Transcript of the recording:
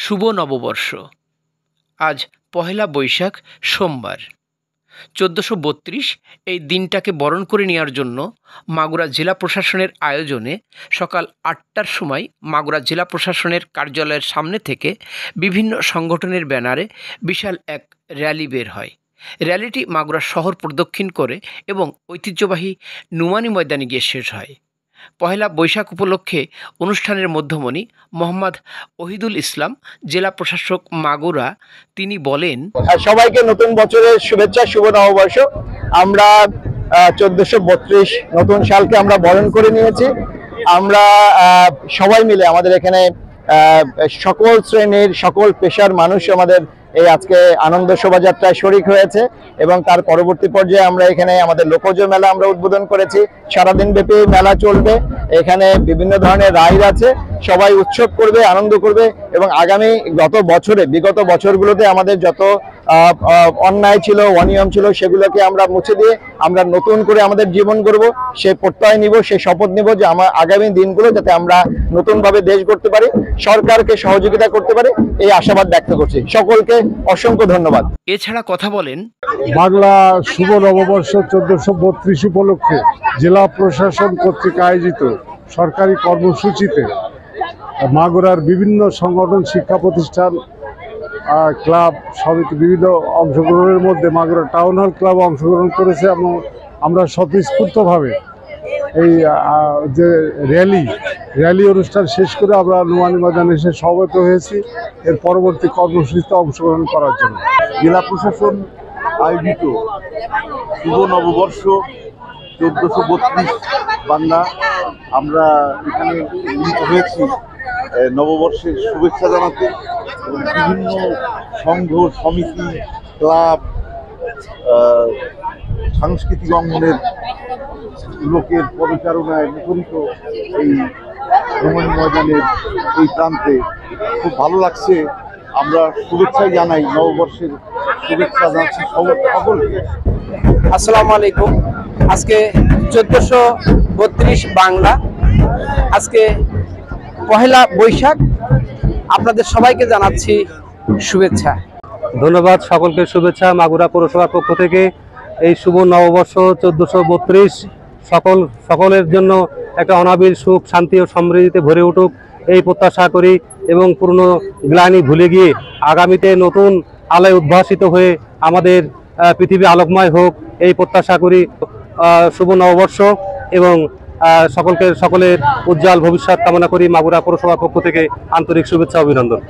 শুভ নববর্ষ। আজ পহেলা বৈশাখ, সোমবার। 1432 এই দিনটাকে বরণ করে নেওয়ার জন্য মাগুরা জেলা প্রশাসনের আয়োজনে সকাল 8টার সময় মাগুরা জেলা প্রশাসনের কার্যালয়ের সামনে থেকে বিভিন্ন সংগঠনের ব্যানারে বিশাল এক র্যালি বের হয়। র্যালিটি মাগুরা শহর প্রদক্ষিণ করে এবং ঐতিহ্যবাহী নুমানী ময়দানে গিয়ে শেষ হয়। পহেলা বৈশাখ উপলক্ষে অনুষ্ঠানের মধ্যমণি মোহাম্মদ ওহিদুল ইসলাম, জেলা প্রশাসক মাগুরা, তিনি বলেন, সবাইকে নতুন বছরের শুভেচ্ছা, শুভ নববর্ষ। আমরা 1432 নতুন সালকে আমরা বরণ করে নিয়েছি। আমরা সবাই মিলে আমাদের এখানে সকল শ্রেণীর সকল পেশার মানুষ আমাদের এই আজকে আনন্দ শোভাযাত্রায় শরিক হয়েছে এবং তার পরবর্তী পর্যায়ে আমরা এখানে আমাদের লোকজ মেলা আমরা উদ্বোধন করেছি। সারাদিন ব্যাপী মেলা চলবে। এখানে বিভিন্ন ধরনের রাইড আছে, সবাই উৎসব করবে, আনন্দ করবে এবং আগামী বিগত বছরগুলোতে আমাদের যত অন্যায় ছিল, অনিয়ম ছিল, সেগুলোকে আমরা মুছে দিয়ে আমরা নতুন করে আমাদের জীবন গড়ব। সে প্রত্যয় নিব, সে শপথ নিব যে আমার আগামী দিনগুলো যাতে আমরা নতুনভাবে দেশ গড়তে পারি, সরকারকে সহযোগিতা করতে পারি, এই আশাবাদ ব্যক্ত করছি। সকলকে অসংখ্য ধন্যবাদ। এছাড়া কথা বলেন, বাংলা শুভ নববর্ষ 1432 উপলক্ষে জেলা প্রশাসন কর্তৃক আয়োজিত সরকারি কর্মসূচিতে মাগুরার বিভিন্ন সংগঠন, শিক্ষা প্রতিষ্ঠান, ক্লাব, সমিতি বিভিন্ন অংশগ্রহণের মধ্যে মাগুরা টাউন হল ক্লাব অংশগ্রহণ করেছে এবং আমরা স্বতঃস্ফূর্তভাবে এই যে র্যালি অনুষ্ঠান শেষ করে আমরা নুমানী ময়দানে এসে সমবেত হয়েছি এর পরবর্তী কর্মসূচিতে অংশগ্রহণ করার জন্য। জেলা প্রশাসন আয়োজিত শুভ নববর্ষ 1432 বাংলা, আমরা এখানে মিলিত হয়েছি নববর্ষের শুভেচ্ছা জানাতে এবং বিভিন্ন সংঘ, সমিতি, ক্লাব, সাংস্কৃতিক অঙ্গনের লোকের পদচারণায় মুখরিত এই নুমানী ময়দানের এই প্রান্তে খুব ভালো লাগছে। আমরা শুভেচ্ছাই জানাই, নববর্ষের শুভেচ্ছা জানাচ্ছি সকলকে। আসসালামু আলাইকুম। আজকে 1432 বাংলা, আজকে পহেলা বৈশাখ। আপনাদের সবাইকে জানাচ্ছি শুভেচ্ছা। ধন্যবাদ, সকলকে শুভেচ্ছা মাগুরা পৌরসভার পক্ষ থেকে। এই শুভ নববর্ষ 1432 সকলের জন্য একটা অনাবিল সুখ, শান্তি ও সমৃদ্ধিতে ভরে উঠুক এই প্রত্যাশা করি এবং পুরনো গ্লানি ভুলে গিয়ে আগামীতে নতুন আলোয় উদ্ভাসিত হয়ে আমাদের পৃথিবী আলোকময় হোক এই প্রত্যাশা করি। শুভ নববর্ষ এবং সকলের উজ্জ্বল ভবিষ্যৎ কামনা করি। মাগুরা পৌরসভার পক্ষ থেকে আন্তরিক শুভেচ্ছা, অভিনন্দন।